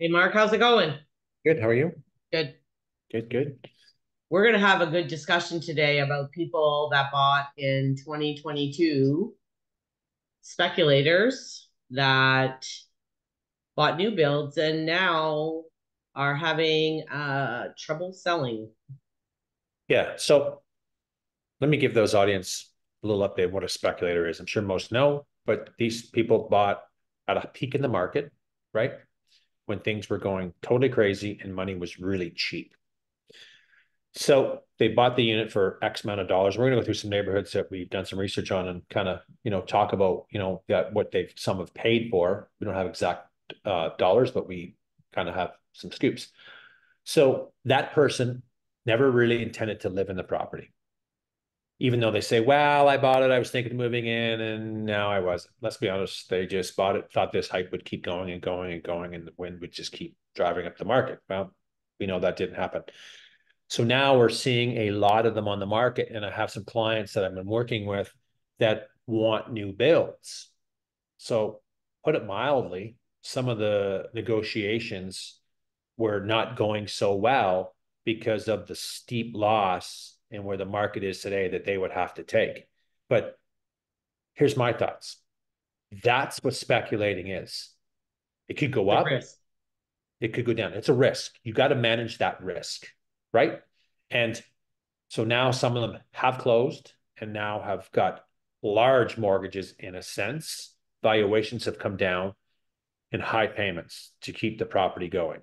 Hey Mark, how's it going? Good. How are you? Good. Good, good. We're going to have a good discussion today about people that bought in 2022, speculators that bought new builds and now are having trouble selling. Yeah. So let me give those audience a little update of what a speculator is. I'm sure most know, but these people bought at a peak in the market, right? When things were going totally crazy and money was really cheap. So they bought the unit for X amount of dollars. We're going to go through some neighborhoods that we've done some research on and kind of, talk about, that what they've some have paid for. We don't have exact dollars, but we kind of have some scoops. So that person never really intended to live in the property, even though they say, well, I bought it, I was thinking of moving in, and now I wasn't. Let's be honest, they just bought it, thought this hype would keep going and going and going, and the wind would just keep driving up the market. Well, we know that didn't happen. So now we're seeing a lot of them on the market, and I have some clients that I've been working with that want new builds. So put it mildly, some of the negotiations were not going so well because of the steep loss and where the market is today that they would have to take. But here's my thoughts. That's what speculating is. It could go The up, risk. it could go down. It's a risk. You got to manage that risk, right? And so now some of them have closed and now have got large mortgages in a sense. Valuations have come down in high payments to keep the property going.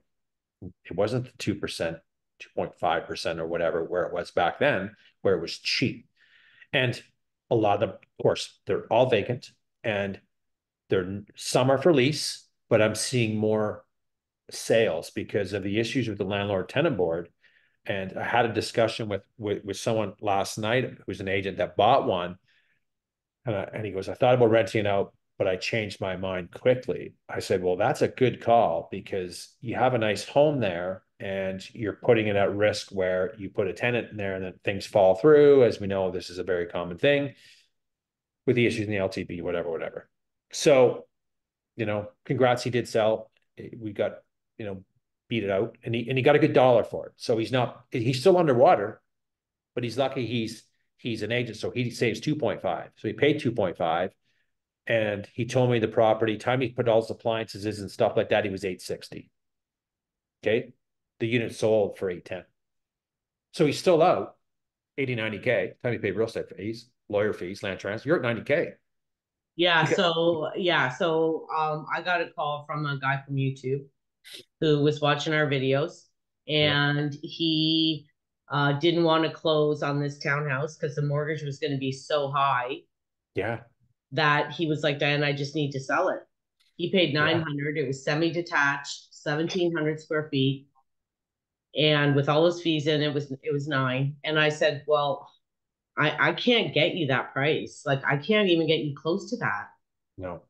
It wasn't the 2%, 2.5% or whatever, where it was back then, where it was cheap. And a lot of them, of course, they're all vacant and they're some are for lease, but I'm seeing more sales because of the issues with the landlord tenant board. And I had a discussion with someone last night who's an agent that bought one. And he goes, I thought about renting it out, but I changed my mind quickly. I said, well, that's a good call because you have a nice home there and you're putting it at risk where you put a tenant in there and then things fall through. As we know, this is a very common thing with the issues in the LTB, whatever, whatever. So, congrats, he did sell. We got, you know, beat it out and he got a good dollar for it. So he's still underwater, but he's lucky he's an agent. So he saves 2.5. So he paid 2.5. And he told me the property, time he put all his appliances and stuff like that, he was 860. Okay. The unit sold for 810. So he's still out 80, 90K. Time he paid real estate fees, lawyer fees, land transfer. You're at 90K. Yeah, Because, I got a call from a guy from YouTube who was watching our videos yeah. and he didn't want to close on this townhouse because the mortgage was going to be so high Yeah. that he was like, Diane, I just need to sell it. He paid Yeah. 900. It was semi-detached, 1,700 square feet. And with all his fees in, it was nine. And I said, well, I can't get you that price. Like I can't even get you close to that. No,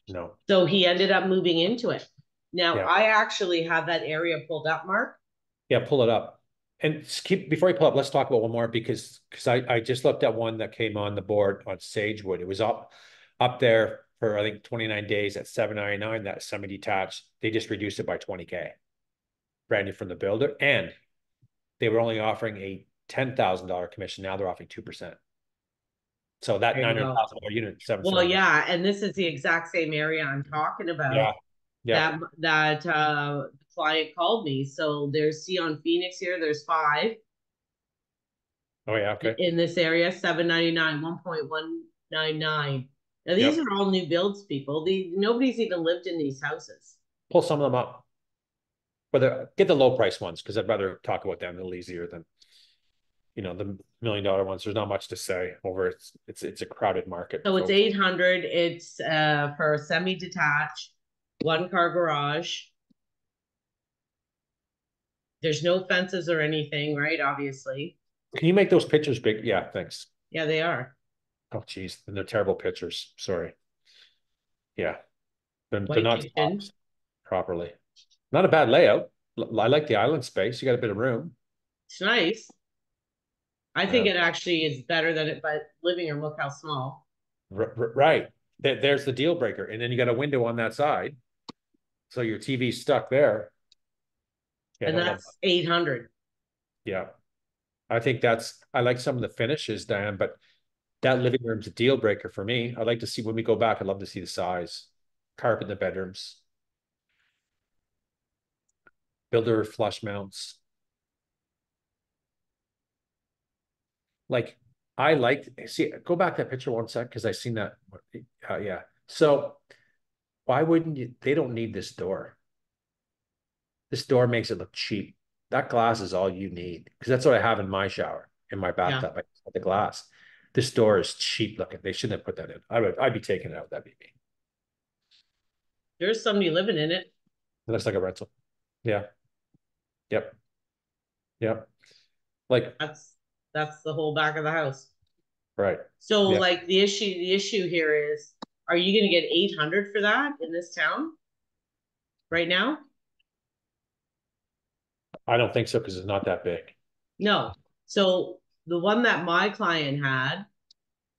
no. So he ended up moving into it. Now Yeah. I actually have that area pulled up, Mark. Yeah. Pull it up. And keep before you pull up, let's talk about one more because I just looked at one that came on the board on Sagewood. It was up there for I think 29 days at 799. That semi-detached. They just reduced it by 20K. Brand new from the builder, and they were only offering a $10,000 commission. Now they're offering 2%. So that There nine you hundred go. thousand dollar unit, seven Well, seventy nine. yeah, and this is the exact same area I'm talking about. Yeah, yeah. That client called me. So there's see on Phoenix here. There's five Oh yeah, okay. in this area. 799, 1.199. Now these Yep. are all new builds, people. Nobody's even lived in these houses. Pull some of them up. Whether get the low price ones because I'd rather talk about them a little easier than the $1 million ones. There's not much to say over. It's a crowded market, So it's folks. 800. It's for a semi-detached, one car garage. There's no fences or anything, right? Obviously. Can you make those pictures big? Yeah, thanks. Yeah, they are. Oh geez, and they're terrible pictures. Sorry. Yeah, they're White not kitchen. stopped properly. Not a bad layout. I like the island space. You got a bit of room. It's nice. I think Yeah. it actually is better than it, but living room, look how small. Right. There's the deal breaker. And then you got a window on that side. So your TV's stuck there. Yeah, I and don't love that. that's 800. Yeah. I think I like some of the finishes, Diane, but that living room's a deal breaker for me. I'd like to see when we go back, I'd love to see the size, carpet in the bedrooms, builder flush mounts. Like I like see go back that picture one sec because I seen that. Yeah. So why wouldn't you? They don't need this door. This door makes it look cheap. That glass is all you need because that's what I have in my shower, in my Yeah, bathtub. I have the glass. This door is cheap looking. They shouldn't have put that in. I'd be taking it out. That'd be me. there's somebody living in it. It looks like a rental. Yeah. Yep. Yep. Like, That's the whole back of the house. right. So Yeah. like the issue here is, are you going to get 800 for that in this town right now? I don't think so because it's not that big. No. So the one that my client had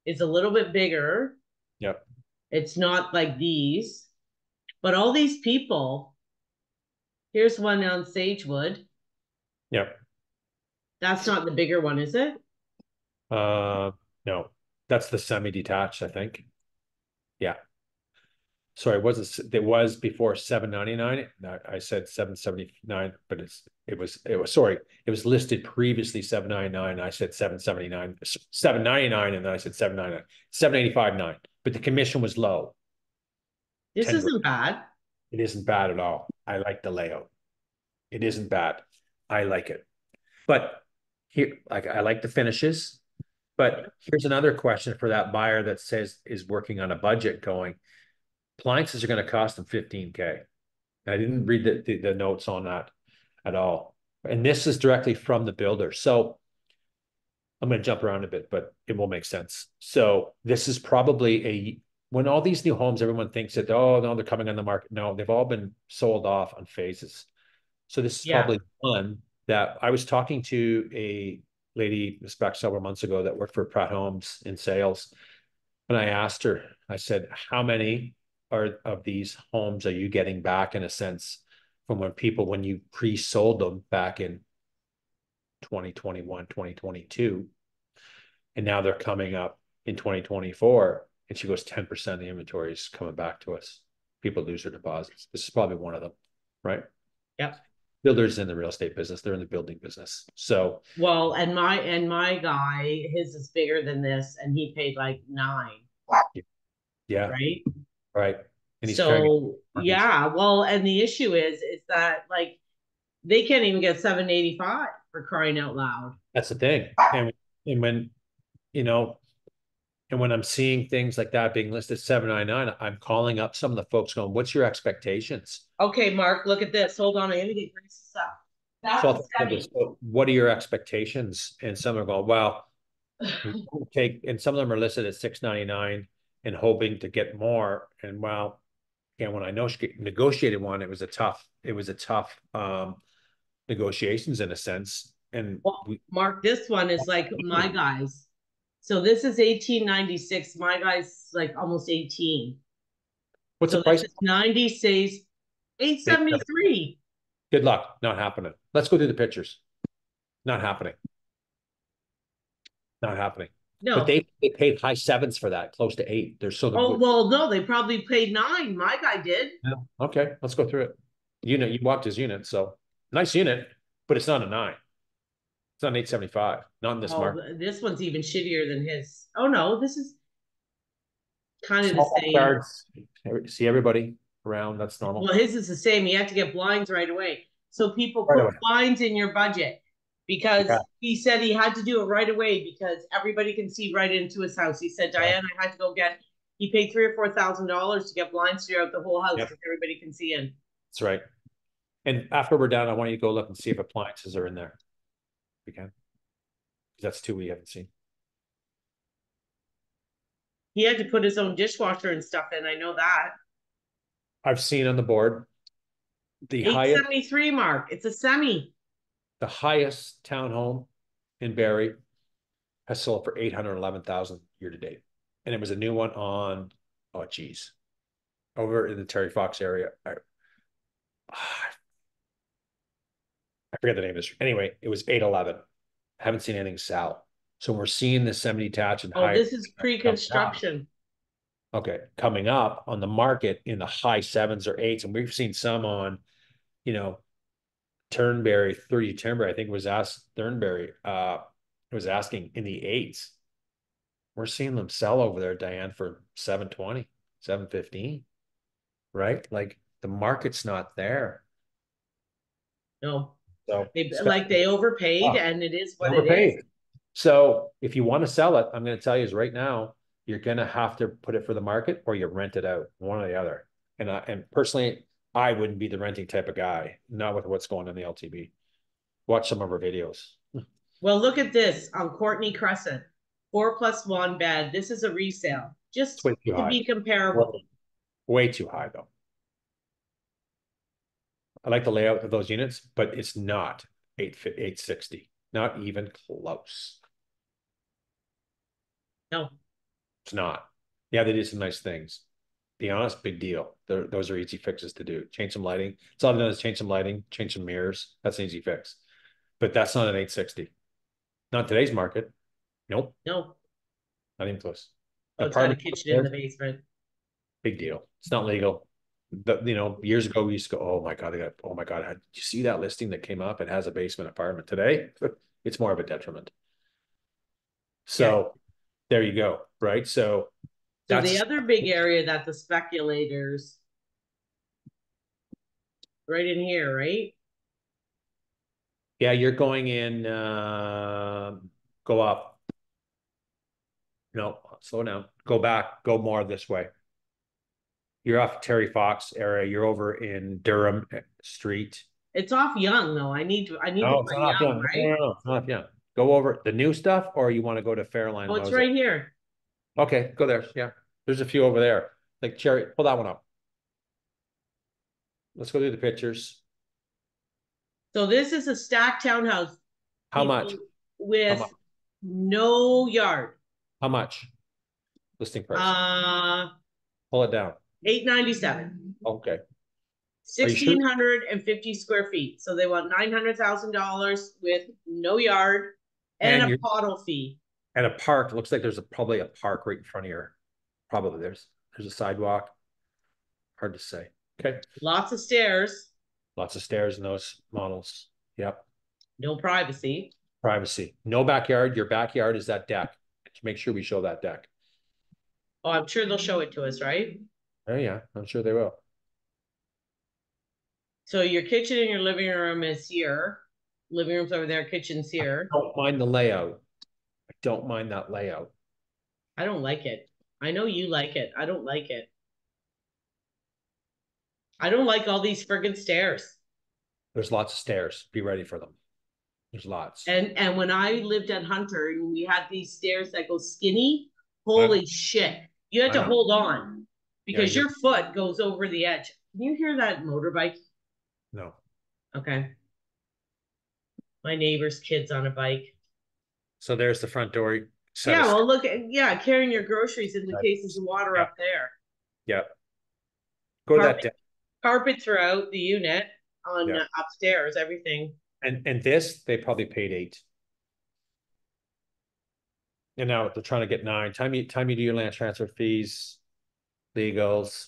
is a little bit bigger. Yep. It's not like these, but all these people, here's one on Sagewood. Yep. That's not the bigger one, is it? No, that's the semi-detached, I think. Yeah. Sorry, it was before 799. I said 779, but it was listed previously 799. I said 779, 799, and then I said 799, 785.9. But the commission was low. This 10 grand. isn't bad. It isn't bad at all. I like the layout. It isn't bad. I like it. But here, like I like the finishes. But here's another question for that buyer that says is working on a budget going, appliances are going to cost them 15K. I didn't read the notes on that at all. And this is directly from the builder. So I'm going to jump around a bit, but it will make sense. So this is probably when all these new homes, everyone thinks that, oh, no, they're coming on the market. No, they've all been sold off on phases. So this is Yeah. probably one that I was talking to a lady back several months ago that worked for Pratt Homes in sales. And I asked her, I said, how many of these homes are you getting back in a sense from when you pre-sold them back in 2021, 2022, and now they're coming up in 2024. And she goes, 10% of the inventory is coming back to us. People lose their deposits. This is probably one of them, right? Yep. Builders in the real estate business, they're in the building business. So Well, and my guy, his is bigger than this, and he paid like 9, yeah, right? right. And he's carrying So mortgage. yeah, well, and the issue is that like they can't even get 785 for crying out loud. That's the thing. And when you know, and when I'm seeing things like that being listed 799, I'm calling up some of the folks going, what's your expectations? Okay, Mark, look at this. Hold on, I'm gonna get Grace's stuff. So That's I'll a tell them, semi. so what are your expectations? And some are going, well, we'll take, and some of them are listed at 699 and hoping to get more. And well, again, when I negotiated one, it was a tough negotiations in a sense. And Well, Mark, this one is like my guy's. So this is 1896. My guy's like almost 18. what's the So this price? is 96, They, 873. good luck. Not happening. Let's go through the pictures. Not happening. Not happening. But No. they paid high sevens for that, close to eight. They're so Oh, good. well, no, they probably paid 9. My guy did. Yeah. Okay, let's go through it. Unit, you walked his unit, so nice unit, but it's not a 9. It's not an 875. Not in this Oh, market. this one's even shittier than his. Oh no, this is kind of the Small same. backyards. See everybody around. That's normal. Well, his is the same. You have to get blinds right away. So people Right put away. blinds in your budget because Yeah. he said he had to do it right away because everybody can see right into his house. He said, Yeah. Diane, I had to go get. He paid $3,000 or $4,000 to get blinds throughout the whole house Yep. because everybody can see in. That's right. And after we're done, I want you to go look and see if appliances are in there. If you can. Because that's two we haven't seen. He had to put his own dishwasher and stuff in. I know that. I've seen on the board the highest 873, Mark. It's a semi. townhome in Barrie has sold for 811,000 year to date. And it was a new one on, oh geez, over in the Terry Fox area. I forget the name of this. Anyway, it was 811. Haven't seen anything sell. So we're seeing the semi-detached and Oh, high this is coming up. pre-construction. Okay, coming up on the market in the high sevens or eights, and we've seen some on, you know, Turnberry, 30 Turnberry. I think it was asked Turnberry. It was asking in the eights. We're seeing them sell over there, Diane, for 720, 715, right? Like the market's not there. No, So they overpaid, oh, and it is what it is. overpaid. So if you want to sell it, I'm going to tell you is right now, you're going to have to put it for the market or you rent it out, one or the other. And personally, I wouldn't be the renting type of guy, not with what's going on in the LTB. Watch some of our videos. Well, look at this on Courtney Crescent, 4+1 bed. This is a resale, It's just way too to high. be comparable. Way too high, though. I like the layout of those units, but it's not 860, not even close. No, It's not. Yeah, they did some nice things. Be honest, big deal. Those are easy fixes to do. Change some lighting. It's all I've done is change some lighting, change some mirrors. That's an easy fix. But that's not an 860. Not today's market. Nope, no. not even close. Oh, it's got a Apartment, kitchen in the basement. big deal. It's not legal. Years ago we used to go, oh my God, oh my God, did you see that listing that came up? It has a basement apartment. Today, it's more of a detriment. Yeah. So there you go, right? So So the that's other big area that the speculators, right in here, right? yeah, you're going in, go up. No, slow down. Go back, go more this way. You're off Terry Fox area. You're over in Durham Street. It's off Young though. I need to No, it's find not off Young, Young. No, right? no, no, it's not off Young. Go over the new stuff, or you want to go to Fairline Oh, it's Mosaic? right here. Okay, go there. Yeah, there's a few over there. Like Cherry, pull that one up. Let's go through the pictures. So this is a stacked townhouse, How people much? How with much? no yard. How much? Listing price. Uh, Pull it down. 897. Okay. Are you sure? 1,650 square feet. So they want $900,000 with no yard and And a you're pottle fee. at a park. It looks like there's probably a park right in front of your. Probably there's a sidewalk. Hard to say. Okay. Lots of stairs, Lots of stairs in those models. Yep. no privacy. Privacy. No backyard. Your backyard is that deck. Make sure we show that deck. Oh, I'm sure they'll show it to us, right? Oh yeah, I'm sure they will. So your kitchen and your living room is here. Living room's over there, kitchen's here. Don't mind the layout. I don't mind that layout. I don't like it. I know you like it. I don't like it. I don't like all these friggin' stairs. There's lots of stairs. Be ready for them. There's lots. And when I lived at Hunter and we had these stairs that go skinny, I, holy shit. You had I to know. hold on Yeah, because your foot goes over the edge. Can you hear that motorbike? no. Okay. My neighbor's kid's on a bike. So there's the front door set Yeah, of well, look at, yeah, carrying your groceries in the cases steps. of water Yeah, up there. yeah. Go to that Carpet, deck. carpet throughout the unit on Yeah. upstairs, everything. And this, they probably paid 8. And now they're trying to get 9. Time you do your land transfer fees, legals,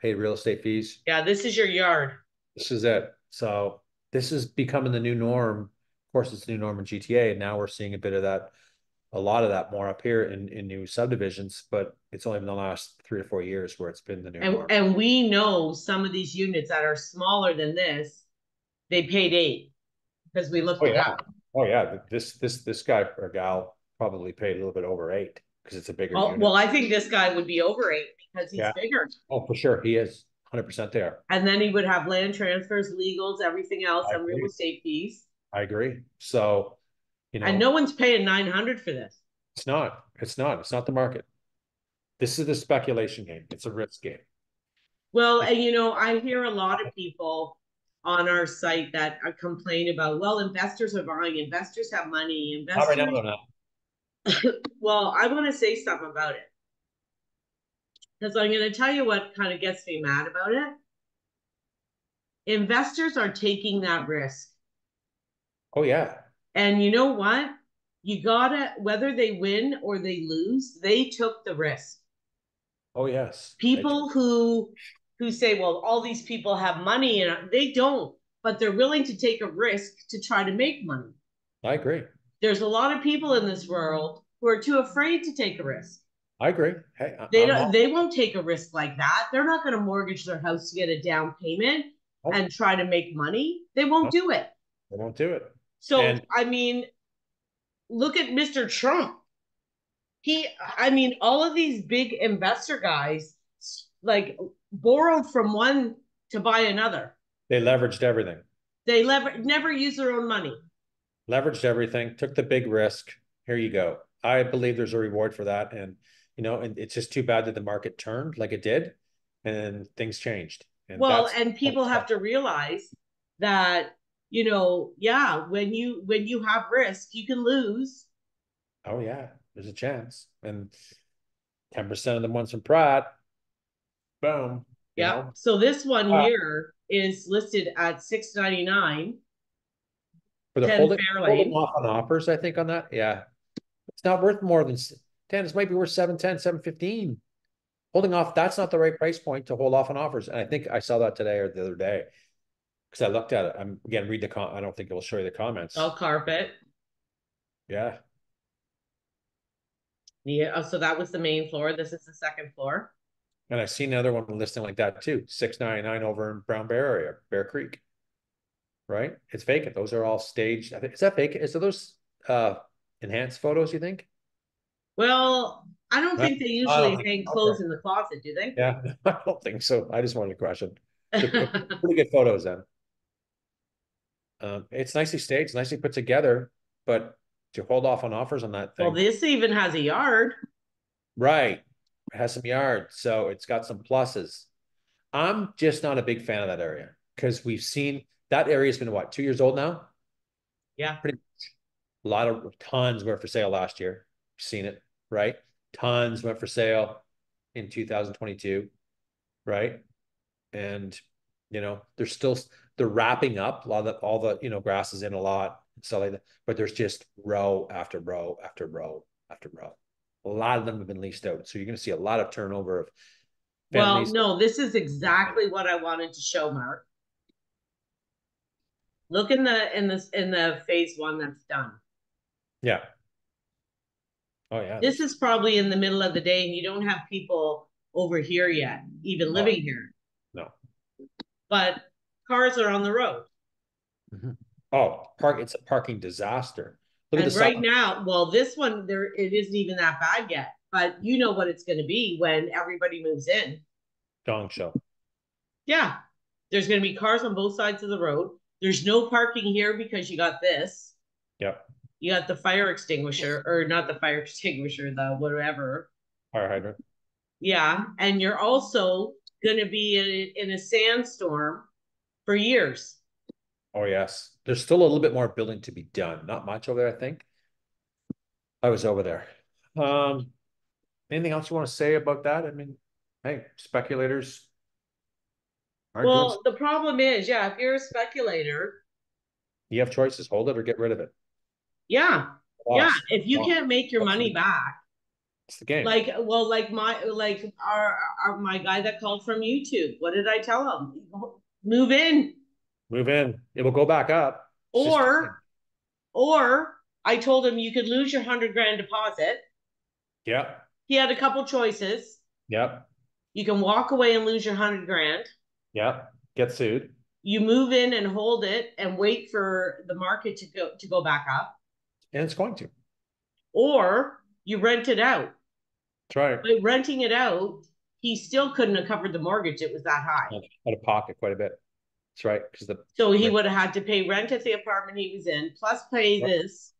paid real estate fees. Yeah, this is your yard. This is it. So this is becoming the new norm. Of course, it's the new norm in GTA, and now we're seeing a bit of that, a lot of that more up here in new subdivisions. But it's only been the last 3 or 4 years where it's been the new And norm. and we know some of these units that are smaller than this, they paid 8 because we looked Oh it yeah, up. oh yeah. This guy or gal probably paid a little bit over 8 because it's a bigger Oh, unit. well, I think this guy would be over 8 because he's Yeah. bigger. Oh, for sure, he is 100% there. And then he would have land transfers, legals, everything else, I and real agree. estate fees. I agree. So, And no one's paying 900 for this. it's not. It's not. It's not the market. This is the speculation game. It's a risk game. Well, and I hear a lot of people on our site that complain about, well, investors are buying, investors have money, Not right now, investors. no, no. Well, I want to say something about it because I'm going to tell you what kind of gets me mad about it. Investors are taking that risk. Oh yeah. And you know what? You gotta, whether they win or they lose, they took the risk. Oh yes. People who say, well, all these people have money, and they don't, but they're willing to take a risk to try to make money. I agree. There's a lot of people in this world who are too afraid to take a risk. I agree. Hey, They I'm don't, all. they won't take a risk like that. They're not going to mortgage their house to get a down payment Oh, and try to make money. They won't no, do it. I won't do it. So, And I mean, look at Mr. Trump. I mean, all of these big investor guys like borrowed from one to buy another. they leveraged everything. They never use their own money. Leveraged everything, took the big risk. Here you go. I believe there's a reward for that. And, and it's just too bad that the market turned like it did and things changed. And Well, that's, and people have to realize that, yeah, when you have risk, you can lose. oh, yeah, there's a chance. And 10% of them ones from Pratt, boom, Yeah. So this one uh, here is listed at 699, but they're 10 holding Fairlane. off on offers, I think, on that. Yeah. It's not worth more than 10. This might be worth 710, 715. Holding off, that's not the right price point to hold off on offers. And I think I saw that today or the other day because I looked at it. I'm again read the I don't think it will show you the All comments. carpet. Yeah. Yeah. So that was the main floor. This is the second floor. And I've seen another one listing like that too. 699 over in Brown Bear area, Bear Creek. Right? It's vacant. Those are all staged. I think is that vacant? Is those enhanced photos, you think? Well, I don't Right? think they I don't usually think hang okay. clothes in the closet, do they? Yeah, I don't think so. I just wanted to question. They're pretty good photos then. It's nicely staged, nicely put together, but to hold off on offers on that Well, thing, this even has a yard. right? It has some yard, so it's got some pluses. I'm just not a big fan of that area because we've seen that area's been what, 2 years old now? Yeah. Pretty a lot of tons went for sale last year. Seen it, right? Tons went for sale in 2022, right? And they're wrapping up a lot of all the grass is in a lot and stuff like that. But there's just row after row after row after row. A lot of them have been leased out, so you're going to see a lot of turnover of Well, families. no, this is exactly what I wanted to show, Mark. Look in the phase one that's done. Yeah. Oh yeah. This is probably in the middle of the day, and you don't have people over here yet, even Oh living here. no. But cars are on the road. Mhm. Oh, park! It's a parking disaster. Look at the And right Sutton now, well, this one there it isn't even that bad yet. But you know what it's going to be when everybody moves in. Dong Show. Yeah, there's going to be cars on both sides of the road. There's no parking here because you got this. Yep. You got the fire extinguisher, or not the fire extinguisher, the whatever. Fire hydrant. Yeah, and you're also going to be in a sandstorm for years. Oh yes. There's still a little bit more building to be done. Not much over there, I think. I was over there. Um, Anything else you want to say about that? I mean, hey, speculators aren't doing. Well, the problem is, yeah, if you're a speculator, You have choices: hold it or get rid of it. yeah, yeah, Lost. if you Lost. can't make your That's money back, the game. like, well, our my guy that called from YouTube, what did I tell him? Move in, Move in. It will go back up. It's just time. or or I told him you could lose your 100 grand deposit. Yep. He had a couple choices. Yep. You can walk away and lose your 100 grand. Yep. Get sued. You move in and hold it and wait for the market to go back up, And it's going to. or you rent it out. That's right. But renting it out, he still couldn't have covered the mortgage. It was that high. Out of pocket quite a bit. That's right. Because the So he would have had to pay rent at the apartment he was in, plus pay yep. this,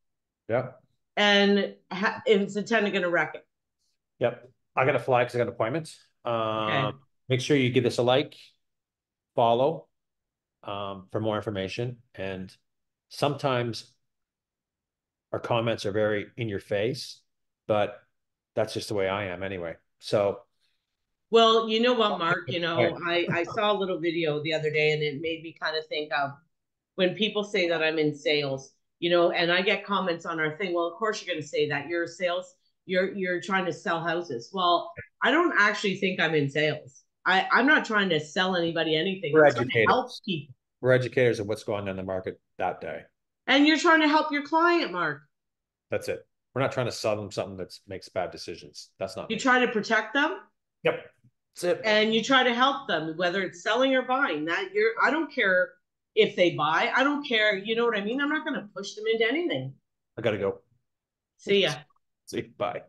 Yep. and is the tenant going to wreck it? Yep. I got to fly because I got appointments. Okay. Make sure you give this a like, follow, for more information. And sometimes our comments are very in your face, but that's just the way I am anyway. So, Well, you know what, Mark? right. I saw a little video the other day, and it made me kind of think of when people say that I'm in sales. you know, and I get comments on our thing. Well, of course you're going to say that you're trying to sell houses. Well, I don't actually think I'm in sales. I'm not trying to sell anybody anything. We're I'm trying to help educators. people. We're educators of what's going on in the market that day. And you're trying to help your client, Mark. That's it. We're not trying to sell them something that makes bad decisions. That's not You me. try to protect them. Yep. That's it. And you try to help them, whether it's selling or buying. I don't care if they buy. I don't care. You know what I mean? I'm not going to push them into anything. I gotta go. See ya. See, bye.